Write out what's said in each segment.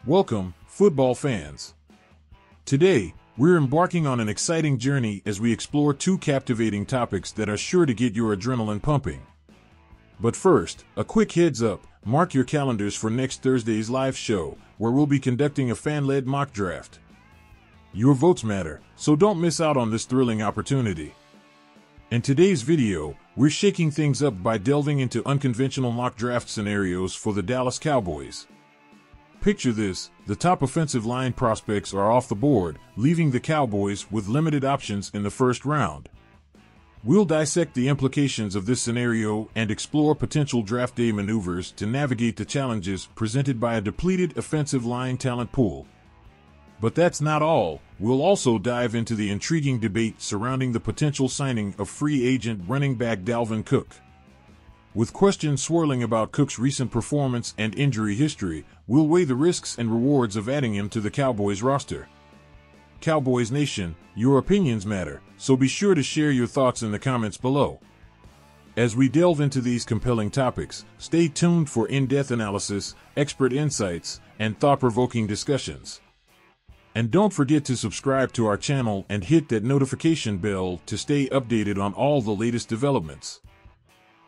Welcome, football fans. Today, we're embarking on an exciting journey as we explore two captivating topics that are sure to get your adrenaline pumping. But first, a quick heads up, mark your calendars for next Thursday's live show, where we'll be conducting a fan-led mock draft. Your votes matter, so don't miss out on this thrilling opportunity. In today's video, we're shaking things up by delving into unconventional mock draft scenarios for the Dallas Cowboys. Picture this, the top offensive line prospects are off the board, leaving the Cowboys with limited options in the first round. We'll dissect the implications of this scenario and explore potential draft day maneuvers to navigate the challenges presented by a depleted offensive line talent pool. But that's not all. We'll also dive into the intriguing debate surrounding the potential signing of free agent running back Dalvin Cook. With questions swirling about Cook's recent performance and injury history, we'll weigh the risks and rewards of adding him to the Cowboys roster. Cowboys Nation, your opinions matter, so be sure to share your thoughts in the comments below. As we delve into these compelling topics, stay tuned for in-depth analysis, expert insights, and thought-provoking discussions. And don't forget to subscribe to our channel and hit that notification bell to stay updated on all the latest developments.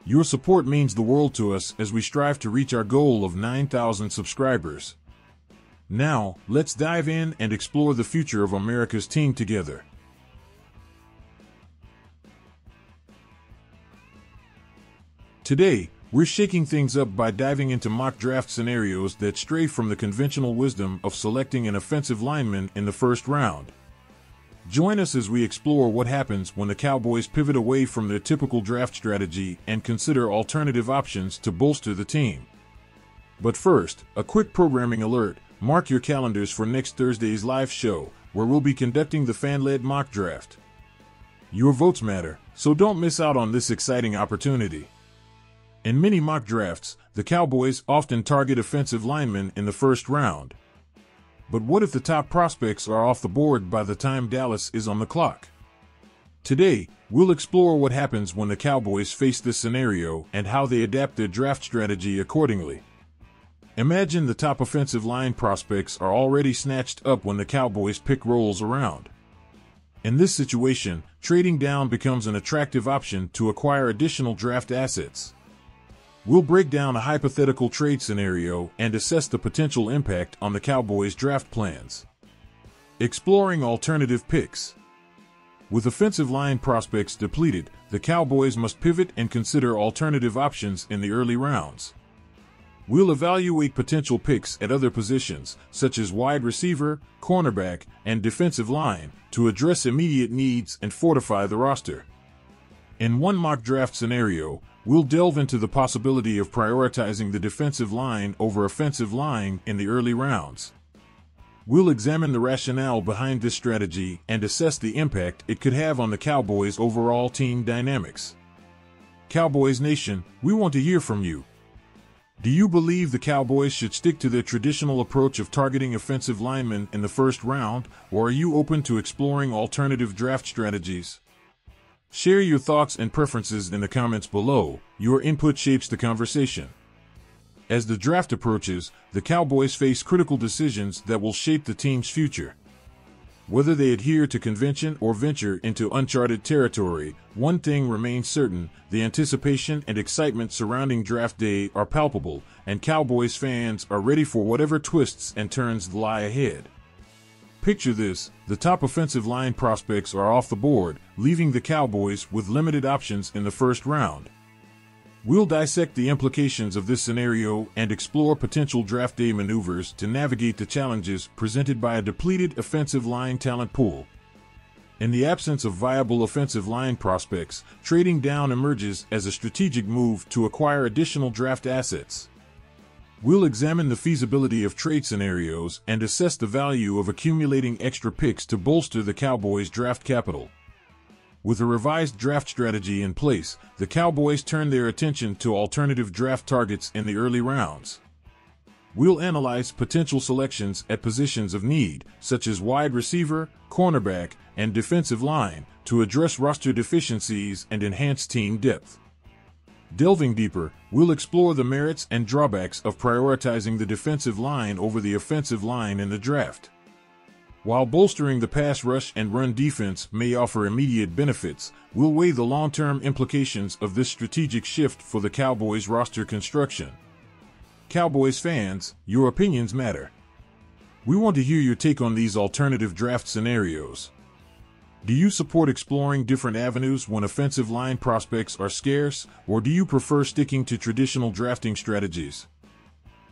Your support means the world to us as we strive to reach our goal of 9,000 subscribers. Now, let's dive in and explore the future of America's team together. Today, we're shaking things up by diving into mock draft scenarios that stray from the conventional wisdom of selecting an offensive lineman in the first round. Join us as we explore what happens when the Cowboys pivot away from their typical draft strategy and consider alternative options to bolster the team. But first, a quick programming alert. Mark your calendars for next Thursday's live show, where we'll be conducting the fan-led mock draft. Your votes matter, so don't miss out on this exciting opportunity. In many mock drafts, the Cowboys often target offensive linemen in the first round. But what if the top prospects are off the board by the time Dallas is on the clock? Today, we'll explore what happens when the Cowboys face this scenario and how they adapt their draft strategy accordingly. Imagine the top offensive line prospects are already snatched up when the Cowboys pick rolls around. In this situation, trading down becomes an attractive option to acquire additional draft assets. We'll break down a hypothetical trade scenario and assess the potential impact on the Cowboys' draft plans. Exploring alternative picks. With offensive line prospects depleted, the Cowboys must pivot and consider alternative options in the early rounds. We'll evaluate potential picks at other positions, such as wide receiver, cornerback, and defensive line, to address immediate needs and fortify the roster. In one mock draft scenario, we'll delve into the possibility of prioritizing the defensive line over offensive line in the early rounds. We'll examine the rationale behind this strategy and assess the impact it could have on the Cowboys' overall team dynamics. Cowboys Nation, we want to hear from you. Do you believe the Cowboys should stick to their traditional approach of targeting offensive linemen in the first round, or are you open to exploring alternative draft strategies? Share your thoughts and preferences in the comments below. Your input shapes the conversation. As the draft approaches, the Cowboys face critical decisions that will shape the team's future. Whether they adhere to convention or venture into uncharted territory, one thing remains certain: the anticipation and excitement surrounding draft day are palpable, and Cowboys fans are ready for whatever twists and turns lie ahead. Picture this, the top offensive line prospects are off the board, leaving the Cowboys with limited options in the first round. We'll dissect the implications of this scenario and explore potential draft day maneuvers to navigate the challenges presented by a depleted offensive line talent pool. In the absence of viable offensive line prospects, trading down emerges as a strategic move to acquire additional draft assets. We'll examine the feasibility of trade scenarios and assess the value of accumulating extra picks to bolster the Cowboys' draft capital. With a revised draft strategy in place, the Cowboys turn their attention to alternative draft targets in the early rounds. We'll analyze potential selections at positions of need, such as wide receiver, cornerback, and defensive line, to address roster deficiencies and enhance team depth. Delving deeper, we'll explore the merits and drawbacks of prioritizing the defensive line over the offensive line in the draft. While bolstering the pass rush and run defense may offer immediate benefits, we'll weigh the long-term implications of this strategic shift for the Cowboys roster construction. Cowboys fans, your opinions matter. We want to hear your take on these alternative draft scenarios. Do you support exploring different avenues when offensive line prospects are scarce, or do you prefer sticking to traditional drafting strategies?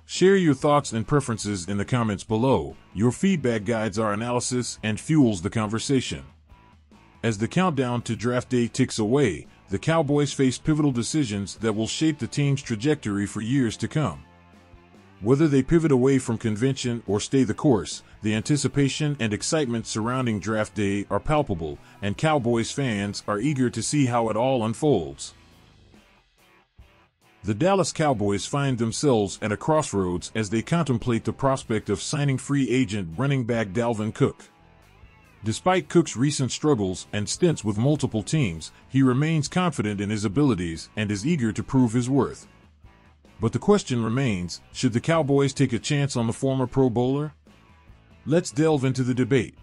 Share your thoughts and preferences in the comments below. Your feedback guides our analysis and fuels the conversation. As the countdown to draft day ticks away, the Cowboys face pivotal decisions that will shape the team's trajectory for years to come. Whether they pivot away from convention or stay the course, the anticipation and excitement surrounding draft day are palpable, and Cowboys fans are eager to see how it all unfolds. The Dallas Cowboys find themselves at a crossroads as they contemplate the prospect of signing free agent running back Dalvin Cook. Despite Cook's recent struggles and stints with multiple teams, he remains confident in his abilities and is eager to prove his worth. But the question remains, should the Cowboys take a chance on the former Pro Bowler? Let's delve into the debate.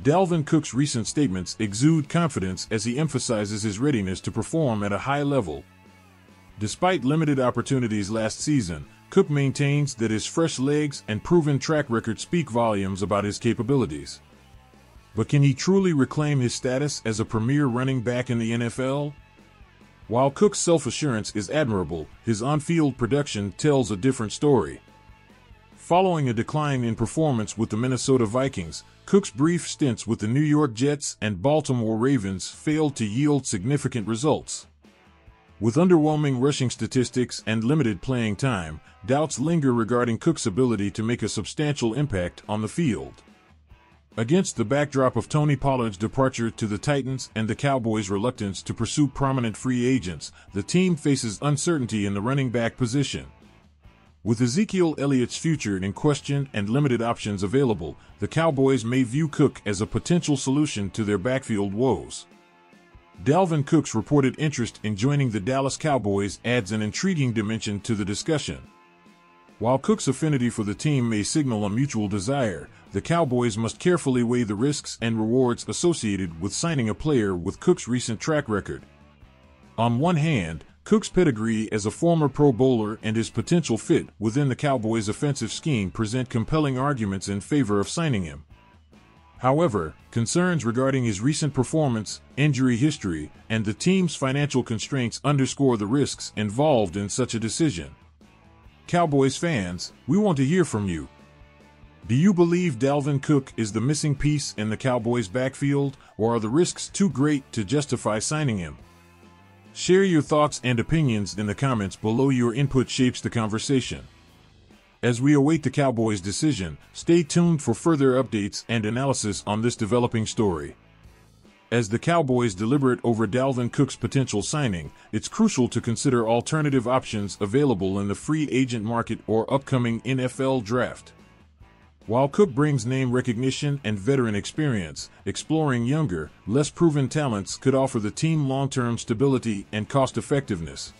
Dalvin Cook's recent statements exude confidence as he emphasizes his readiness to perform at a high level. Despite limited opportunities last season, Cook maintains that his fresh legs and proven track record speak volumes about his capabilities. But can he truly reclaim his status as a premier running back in the NFL? While Cook's self-assurance is admirable, his on-field production tells a different story. Following a decline in performance with the Minnesota Vikings, Cook's brief stints with the New York Jets and Baltimore Ravens failed to yield significant results. With underwhelming rushing statistics and limited playing time, doubts linger regarding Cook's ability to make a substantial impact on the field. Against the backdrop of Tony Pollard's departure to the Titans and the Cowboys' reluctance to pursue prominent free agents, the team faces uncertainty in the running back position. With Ezekiel Elliott's future in question and limited options available, the Cowboys may view Cook as a potential solution to their backfield woes. Dalvin Cook's reported interest in joining the Dallas Cowboys adds an intriguing dimension to the discussion. While Cook's affinity for the team may signal a mutual desire, the Cowboys must carefully weigh the risks and rewards associated with signing a player with Cook's recent track record. On one hand, Cook's pedigree as a former Pro Bowler and his potential fit within the Cowboys' offensive scheme present compelling arguments in favor of signing him. However, concerns regarding his recent performance, injury history, and the team's financial constraints underscore the risks involved in such a decision. Cowboys fans, we want to hear from you. Do you believe Dalvin Cook is the missing piece in the Cowboys' backfield, or are the risks too great to justify signing him? Share your thoughts and opinions in the comments below. Your input shapes the conversation. As we await the Cowboys' decision, stay tuned for further updates and analysis on this developing story. As the Cowboys deliberate over Dalvin Cook's potential signing, it's crucial to consider alternative options available in the free agent market or upcoming NFL draft. While Cook brings name recognition and veteran experience, exploring younger, less proven talents could offer the team long-term stability and cost-effectiveness.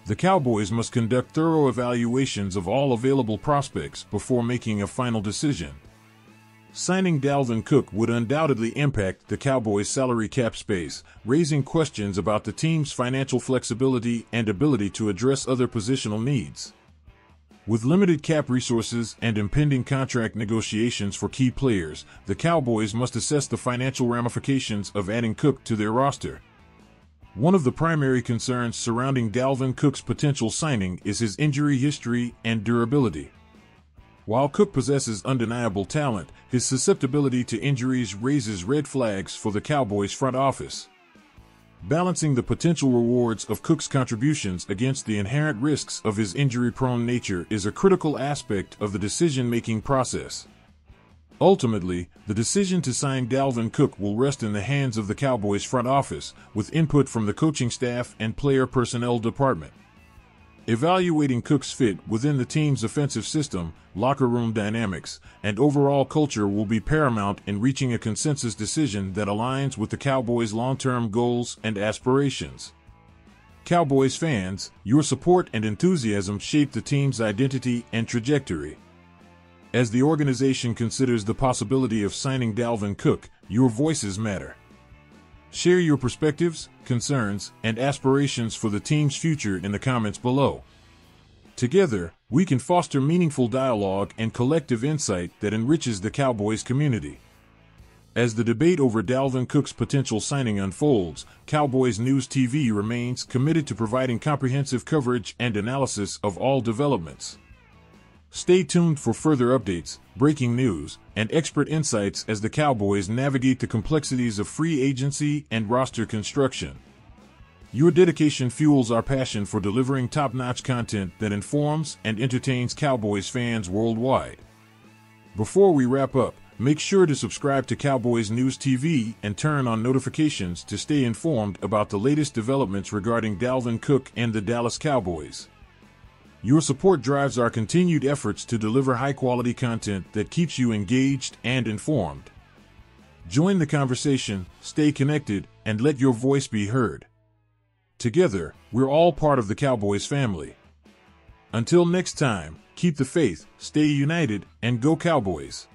The Cowboys must conduct thorough evaluations of all available prospects before making a final decision. Signing Dalvin Cook would undoubtedly impact the Cowboys' salary cap space, raising questions about the team's financial flexibility and ability to address other positional needs. With limited cap resources and impending contract negotiations for key players, the Cowboys must assess the financial ramifications of adding Cook to their roster. One of the primary concerns surrounding Dalvin Cook's potential signing is his injury history and durability. While Cook possesses undeniable talent, his susceptibility to injuries raises red flags for the Cowboys' front office. Balancing the potential rewards of Cook's contributions against the inherent risks of his injury-prone nature is a critical aspect of the decision-making process. Ultimately, the decision to sign Dalvin Cook will rest in the hands of the Cowboys' front office, with input from the coaching staff and player personnel department. Evaluating Cook's fit within the team's offensive system, locker room dynamics, and overall culture will be paramount in reaching a consensus decision that aligns with the Cowboys' long-term goals and aspirations. Cowboys fans, your support and enthusiasm shape the team's identity and trajectory. As the organization considers the possibility of signing Dalvin Cook, your voices matter. Share your perspectives, concerns, and aspirations for the team's future in the comments below. Together, we can foster meaningful dialogue and collective insight that enriches the Cowboys community. As the debate over Dalvin Cook's potential signing unfolds, Cowboys News TV remains committed to providing comprehensive coverage and analysis of all developments. Stay tuned for further updates, breaking news, and expert insights as the Cowboys navigate the complexities of free agency and roster construction. Your dedication fuels our passion for delivering top-notch content that informs and entertains Cowboys fans worldwide. Before we wrap up, make sure to subscribe to Cowboys News TV and turn on notifications to stay informed about the latest developments regarding Dalvin Cook and the Dallas Cowboys. Your support drives our continued efforts to deliver high-quality content that keeps you engaged and informed. Join the conversation, stay connected, and let your voice be heard. Together, we're all part of the Cowboys family. Until next time, keep the faith, stay united, and go Cowboys!